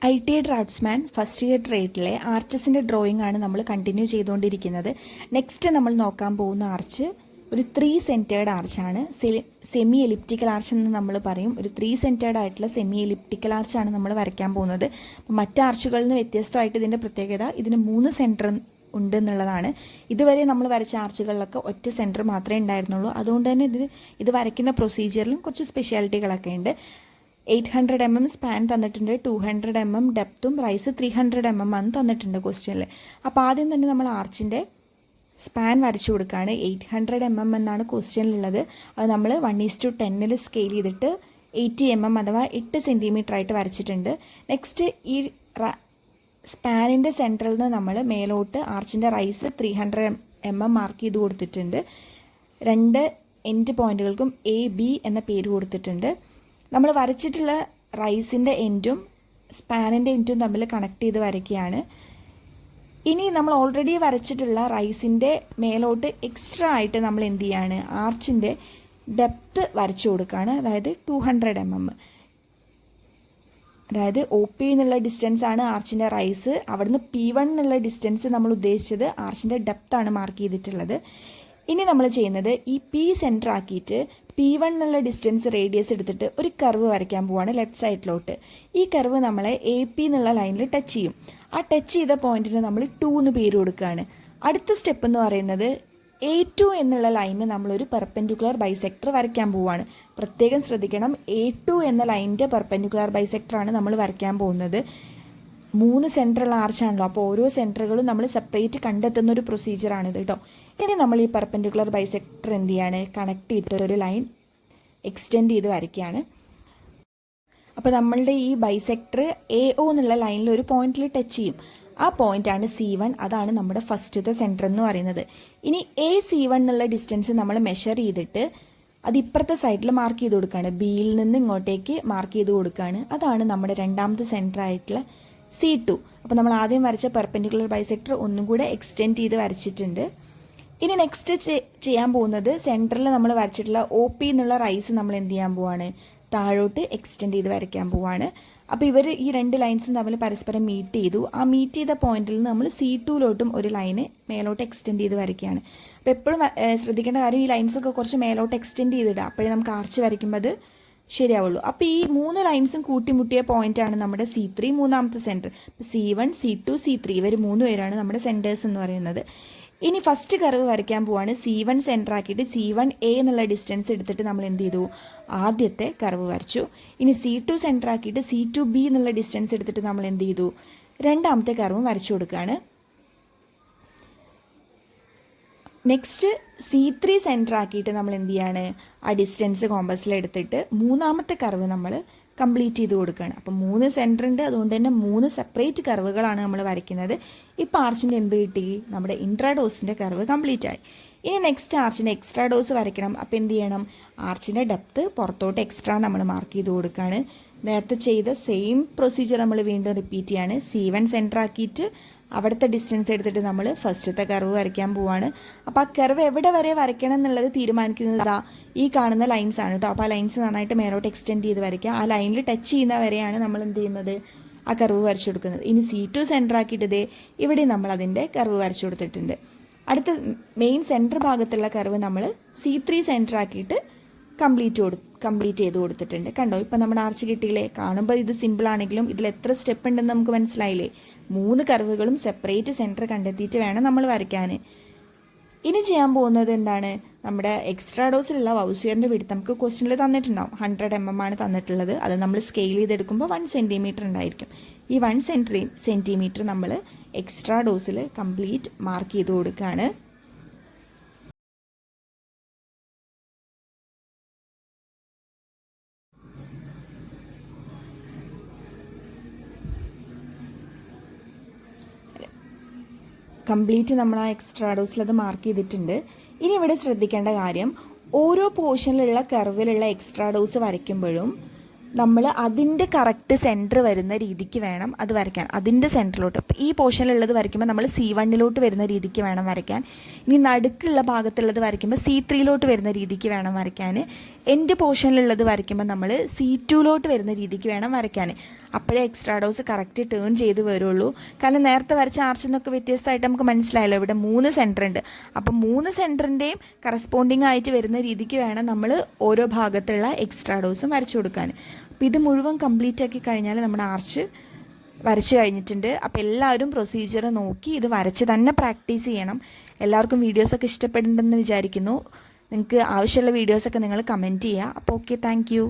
IT draftsman first year ട്രേഡിലെ ആർച്ചസിൻ്റെ drawing ആണ് നമ്മൾ കണ്ടിന്യൂ ചെയ്തുകൊണ്ടിരിക്കുന്നത്. നെക്സ്റ്റ് നമ്മൾ നോക്കാൻ പോകുന്ന ആർച്ച് ഒരു 3 സെൻറ്റേർഡ് ആർച്ചാണ്. സെമി എലിപ്റ്റിക്കൽ ആർച്ച് എന്ന് നമ്മൾ പറയും. ഒരു 3 സെൻറ്റേർഡ് ആയിട്ടുള്ള സെമി എലിപ്റ്റിക്കൽ ആർച്ചാണ് നമ്മൾ വരയ്ക്കാൻ പോകുന്നത്. മറ്റ് ആർച്ചുകളിൽ നിന്ന് വ്യത്യസ്തമായിട്ട് ഇതിൻ്റെ പ്രത്യേകത ഇതിന് 3 സെൻറ്റർ ഉണ്ട് എന്നുള്ളതാണ്. ഇതുവരെ നമ്മൾ വരച്ച ആർച്ചുകളിലൊക്കെ ഒറ്റ സെൻറ്റർ മാത്രമേ ഉണ്ടായിരുന്നുള്ളൂ. അതുകൊണ്ട് തന്നെ ഇത് വരയ്ക്കുന്ന പ്രൊസീജിയറിലും കുറച്ച് സ്പെഷ്യാലിറ്റികളൊക്കെ ഉണ്ട്. 800 mm സ്പാൻ തന്നിട്ടുണ്ട്, 200 mm ഡെപ്തും റൈസ് 300 mm ആണ് തന്നിട്ടുണ്ട് ക്വസ്റ്റ്യനിൽ. അപ്പോൾ ആദ്യം തന്നെ നമ്മൾ ആർച്ചിൻ്റെ സ്പാൻ വരച്ചു കൊടുക്കുകയാണ്. 800 mm എന്നാണ് ക്വസ്റ്റ്യനിലുള്ളത്. അത് നമ്മൾ 1:10 സ്കെയിൽ ചെയ്തിട്ട് 80 mm അഥവാ 8 സെൻറ്റിമീറ്റർ ആയിട്ട് വരച്ചിട്ടുണ്ട്. നെക്സ്റ്റ് ഈ സ്പാനിൻ്റെ സെൻറ്ററിൽ നിന്ന് നമ്മൾ മേലോട്ട് ആർച്ചിൻ്റെ റൈസ് 300 mm മാർക്ക് ചെയ്ത് കൊടുത്തിട്ടുണ്ട്. 2 എൻഡ് പോയിന്റുകൾക്കും AB എന്ന പേര് കൊടുത്തിട്ടുണ്ട്. നമ്മൾ വരച്ചിട്ടുള്ള റൈസിൻ്റെ എൻഡും സ്പാനിൻ്റെ എൻഡും തമ്മിൽ കണക്ട് ചെയ്ത് വരയ്ക്കുകയാണ്. ഇനി നമ്മൾ ഓൾറെഡി വരച്ചിട്ടുള്ള റൈസിൻ്റെ മേലോട്ട് എക്സ്ട്രാ ആയിട്ട് നമ്മൾ എന്ത് ചെയ്യാണ്, ആർച്ചിൻ്റെ ഡെപ്ത്ത് വരച്ചു കൊടുക്കുകയാണ്. അതായത് 200 mm. അതായത് OP എന്നുള്ള ഡിസ്റ്റൻസ് ആണ് ആർച്ചിൻ്റെ റൈസ്. അവിടുന്ന് P1 എന്നുള്ള ഡിസ്റ്റൻസ് നമ്മൾ ഉദ്ദേശിച്ചത് ആർച്ചിൻ്റെ ഡെപ്ത്താണ് മാർക്ക് ചെയ്തിട്ടുള്ളത്. ഇനി നമ്മൾ ചെയ്യുന്നത് ഈ P സെൻറ്റർ ആക്കിയിട്ട് P1 എന്നുള്ള ഡിസ്റ്റൻസ് റേഡിയസ് എടുത്തിട്ട് ഒരു കർവ് വരയ്ക്കാൻ പോവാണ് ലെഫ്റ്റ് സൈഡിലോട്ട്. ഈ കർവ് നമ്മളെ AP എന്നുള്ള ലൈനിൽ ടച്ച് ചെയ്യും. ആ ടച്ച് ചെയ്ത പോയിന്റിന് നമ്മൾ 2 എന്ന് പേര് കൊടുക്കുകയാണ്. അടുത്ത സ്റ്റെപ്പ് എന്ന് പറയുന്നത് A2 എന്നുള്ള ലൈനിന് നമ്മളൊരു പെർപെൻഡിക്കുലർ ബൈസെക്ടർ വരയ്ക്കാൻ പോവുകയാണ്. പ്രത്യേകം ശ്രദ്ധിക്കണം, A2 എന്ന ലൈനിൻ്റെ പെർപെൻഡിക്കുലർ ബൈസെക്ടറാണ് നമ്മൾ വരയ്ക്കാൻ പോകുന്നത്. 3 സെൻറ്ററുള്ള ആർച്ചാണല്ലോ, അപ്പോൾ ഓരോ സെൻറ്ററുകളും നമ്മൾ സെപ്പറേറ്റ് കണ്ടെത്തുന്ന ഒരു പ്രൊസീജിയറാണിത് കേട്ടോ. ഇനി നമ്മൾ ഈ പെർപെൻഡിക്കുലർ ബൈസെക്ടർ എന്ത് ചെയ്യാണ്, കണക്ട് ചെയ്തിട്ട് ഒരു ലൈൻ എക്സ്റ്റെൻഡ് ചെയ്ത് വരയ്ക്കുകയാണ്. അപ്പോൾ നമ്മളുടെ ഈ ബൈസെക്ടർ AO എന്നുള്ള ലൈനിൽ ഒരു പോയിന്റിൽ ടച്ച് ചെയ്യും. ആ പോയിന്റാണ് C1. അതാണ് നമ്മുടെ ഫസ്റ്റത്തെ സെൻറ്റർ എന്ന് പറയുന്നത്. ഇനി AC1 എന്നുള്ള ഡിസ്റ്റൻസ് നമ്മൾ മെഷർ ചെയ്തിട്ട് അത് ഇപ്പുറത്തെ സൈഡിൽ മാർക്ക് ചെയ്ത് കൊടുക്കുകയാണ്. Bയിൽ നിന്ന് ഇങ്ങോട്ടേക്ക് മാർക്ക് ചെയ്ത് കൊടുക്കുകയാണ്. അതാണ് നമ്മുടെ രണ്ടാമത്തെ സെൻറ്റർ ആയിട്ടുള്ള C2. അപ്പോൾ നമ്മൾ ആദ്യം വരച്ച പെർപെൻഡിക്കുലർ ബൈസെക്ടർ ഒന്നും കൂടെ എക്സ്റ്റെൻഡ് ചെയ്ത് വരച്ചിട്ടുണ്ട്. ഇനി നെക്സ്റ്റ് ചെയ്യാൻ പോകുന്നത് സെൻറ്ററിൽ നമ്മൾ വരച്ചിട്ടുള്ള OP എന്നുള്ള റൈസ് നമ്മൾ എന്ത് ചെയ്യാൻ പോവാണ്, താഴോട്ട് എക്സ്റ്റെൻഡ് ചെയ്ത് വരയ്ക്കാൻ പോവാണ്. അപ്പോൾ ഇവർ ഈ 2 ലൈൻസും തമ്മിൽ പരസ്പരം മീറ്റ് ചെയ്തു. ആ മീറ്റ് ചെയ്ത പോയിന്റിൽ നിന്ന് നമ്മൾ C2ലോട്ടും ഒരു ലൈന് മേലോട്ട് എക്സ്റ്റെൻഡ് ചെയ്ത് വരയ്ക്കുകയാണ്. അപ്പോൾ എപ്പോഴും ശ്രദ്ധിക്കേണ്ട കാര്യം, ഈ ലൈൻസൊക്കെ കുറച്ച് മേലോട്ട് എക്സ്റ്റെൻഡ് ചെയ്തിടുക, അപ്പോഴേ നമുക്ക് ആർച്ച് വരയ്ക്കുമ്പോൾ അത് ശരിയാവുള്ളൂ. അപ്പോൾ ഈ 3 ലൈൻസും കൂട്ടിമുട്ടിയ പോയിന്റാണ് നമ്മുടെ C3, മൂന്നാമത്തെ സെൻറ്റർ. C1, C2, C3 ഇവർ 3 പേരാണ് നമ്മുടെ സെൻറ്റേഴ്സ് എന്ന് പറയുന്നത്. ഇനി ഫസ്റ്റ് കർവ് വരയ്ക്കാൻ പോവാണ്. C1 സെൻറ്റർ ആക്കിയിട്ട് C1A എന്നുള്ള ഡിസ്റ്റൻസ് എടുത്തിട്ട് നമ്മൾ എന്ത് ചെയ്തു, ആദ്യത്തെ കർവ് വരച്ചു. ഇനി C2 സെൻറ്റർ ആക്കിയിട്ട് C2B എന്നുള്ള ഡിസ്റ്റൻസ് എടുത്തിട്ട് നമ്മൾ എന്ത് ചെയ്തു, രണ്ടാമത്തെ കർവും വരച്ചു കൊടുക്കുകയാണ്. നെക്സ്റ്റ് C3 സെൻറ്റർ ആക്കിയിട്ട് നമ്മൾ എന്ത് ചെയ്യാണ്, ആ ഡിസ്റ്റൻസ് കോമ്പസിൽ എടുത്തിട്ട് മൂന്നാമത്തെ കർവ് നമ്മൾ കംപ്ലീറ്റ് ചെയ്ത് കൊടുക്കുകയാണ്. അപ്പം 3 സെൻറ്റർ ഉണ്ട്, അതുകൊണ്ട് തന്നെ 3 സെപ്പറേറ്റ് കർവുകളാണ് നമ്മൾ വരയ്ക്കുന്നത്. ഇപ്പോൾ ആർച്ചിൻ്റെ എന്ത് കിട്ടി, നമ്മുടെ ഇൻട്രാഡോസിൻ്റെ കർവ് കംപ്ലീറ്റ് ആയി. ഇനി നെക്സ്റ്റ് ആർച്ചിൻ്റെ എക്സ്ട്രാ ഡോസ് വരയ്ക്കണം. അപ്പോൾ എന്ത് ചെയ്യണം, ആർച്ചിൻ്റെ ഡെപ്ത്ത് പുറത്തോട്ട് എക്സ്ട്രാ നമ്മൾ മാർക്ക് ചെയ്ത് കൊടുക്കുകയാണ്. നേരത്തെ ചെയ്ത സെയിം പ്രൊസീജിയർ നമ്മൾ വീണ്ടും റിപ്പീറ്റ് ചെയ്യാണ്. C1 സെൻറ്റർ ആക്കിയിട്ട് അവിടുത്തെ ഡിസ്റ്റൻസ് എടുത്തിട്ട് നമ്മൾ ഫസ്റ്റത്തെ കർവ് വരയ്ക്കാൻ പോവാണ്. അപ്പോൾ ആ കർവ് എവിടെ വരെ വരയ്ക്കണം എന്നുള്ളത് തീരുമാനിക്കുന്നത് ഈ കാണുന്ന ലൈൻസ് ആണ് കേട്ടോ. അപ്പോൾ ആ ലൈൻസ് നന്നായിട്ട് മേലോട്ട് എക്സ്റ്റെൻഡ് ചെയ്ത് വരയ്ക്കുക. ആ ലൈനിൽ ടച്ച് ചെയ്യുന്ന വരെയാണ് നമ്മൾ എന്ത് ചെയ്യുന്നത്, ആ കർവ് വരച്ചു കൊടുക്കുന്നത്. ഇനി C2 സെൻറ്റർ ആക്കിയിട്ട് ഇവിടെ നമ്മൾ അതിൻ്റെ കർവ് വരച്ചു കൊടുത്തിട്ടുണ്ട്. അടുത്ത മെയിൻ സെൻറ്റർ ഭാഗത്തുള്ള കർവ് നമ്മൾ C3 സെൻറ്റർ ആക്കിയിട്ട് കംപ്ലീറ്റ് ചെയ്ത് കൊടുത്തിട്ടുണ്ട്. കണ്ടോ, ഇപ്പം നമ്മുടെ ആർച്ച് കിട്ടിയില്ലേ. കാണുമ്പോൾ ഇത് സിമ്പിൾ ആണെങ്കിലും ഇതിൽ എത്ര സ്റ്റെപ്പ് ഉണ്ടെന്ന് നമുക്ക് മനസ്സിലായില്ലേ. 3 കർവുകളും സെപ്പറേറ്റ് സെൻറ്റർ കണ്ടെത്തിയിട്ട് വേണം നമ്മൾ വരയ്ക്കാൻ. ഇനി ചെയ്യാൻ പോകുന്നത് എന്താണ്, നമ്മുടെ എക്സ്ട്രാ ഡോസിലുള്ള വൗസിയറിൻ്റെ വിഡ്ത്ത് നമുക്ക് ക്വസ്റ്റ്യനിൽ തന്നിട്ടുണ്ടാവും. 100 mm ആണ് തന്നിട്ടുള്ളത്. അത് നമ്മൾ സ്കെയിൽ ചെയ്തെടുക്കുമ്പോൾ 1 സെൻറ്റിമീറ്റർ ഉണ്ടായിരിക്കും. ഈ 1 സെൻറ്റിമീറ്റർ നമ്മൾ എക്സ്ട്രാ ഡോസിൽ കംപ്ലീറ്റ് മാർക്ക് ചെയ്ത് കൊടുക്കുകയാണ്. കംപ്ലീറ്റ് നമ്മൾ ആ എക്സ്ട്രാ ഡോസിൽ അത് മാർക്ക് ചെയ്തിട്ടുണ്ട്. ഇനി ഇവിടെ ശ്രദ്ധിക്കേണ്ട കാര്യം, ഓരോ പോർഷനിലുള്ള കർവിലുള്ള എക്സ്ട്രാ ഡോസ് വരയ്ക്കുമ്പോഴും നമ്മൾ അതിൻ്റെ കറക്റ്റ് സെൻറ്റർ വരുന്ന രീതിക്ക് വേണം അത് വരയ്ക്കാൻ. അതിൻ്റെ സെൻറ്ററിലോട്ട് ഇപ്പോൾ ഈ പോർഷനിലുള്ളത് വരയ്ക്കുമ്പോൾ നമ്മൾ C1ലോട്ട് വരുന്ന രീതിക്ക് വേണം വരയ്ക്കാൻ. ഇനി നടുക്കുള്ള ഭാഗത്തുള്ളത് വരയ്ക്കുമ്പോൾ C3ലോട്ട് വരുന്ന രീതിക്ക് വേണം വരയ്ക്കാൻ. എൻഡ് പോർഷനിലുള്ളത് വരയ്ക്കുമ്പോൾ നമ്മൾ C2 വരുന്ന രീതിക്ക് വേണം വരയ്ക്കാൻ. അപ്പോഴേ എക്സ്ട്രാ ഡോസ് കറക്റ്റ് ടേൺ ചെയ്ത് വരുള്ളൂ. കാരണം നേരത്തെ വരച്ച ആർച്ചിൽ നിന്നൊക്കെ വ്യത്യസ്തമായിട്ട് നമുക്ക് മനസ്സിലായല്ലോ, ഇവിടെ 3 സെൻറ്റർ ഉണ്ട്. അപ്പം 3 സെൻറ്ററിൻ്റെയും കറസ്പോണ്ടിങ് ആയിട്ട് വരുന്ന രീതിക്ക് വേണം നമ്മൾ ഓരോ ഭാഗത്തുള്ള എക്സ്ട്രാ ഡോസും വരച്ചു കൊടുക്കാൻ. അപ്പോൾ ഇത് മുഴുവൻ കംപ്ലീറ്റ് ആക്കി കഴിഞ്ഞാൽ നമ്മുടെ ആർച്ച് വരച്ച് കഴിഞ്ഞിട്ടുണ്ട്. അപ്പോൾ എല്ലാവരും പ്രൊസീജിയർ നോക്കി ഇത് വരച്ച് തന്നെ പ്രാക്ടീസ് ചെയ്യണം. എല്ലാവർക്കും വീഡിയോസൊക്കെ ഇഷ്ടപ്പെടുന്നുണ്ടെന്ന് വിചാരിക്കുന്നു. നിങ്ങൾക്ക് ആവശ്യമുള്ള വീഡിയോസൊക്കെ നിങ്ങൾ കമൻറ്റ് ചെയ്യുക. അപ്പോൾ ഓക്കെ, താങ്ക് യു.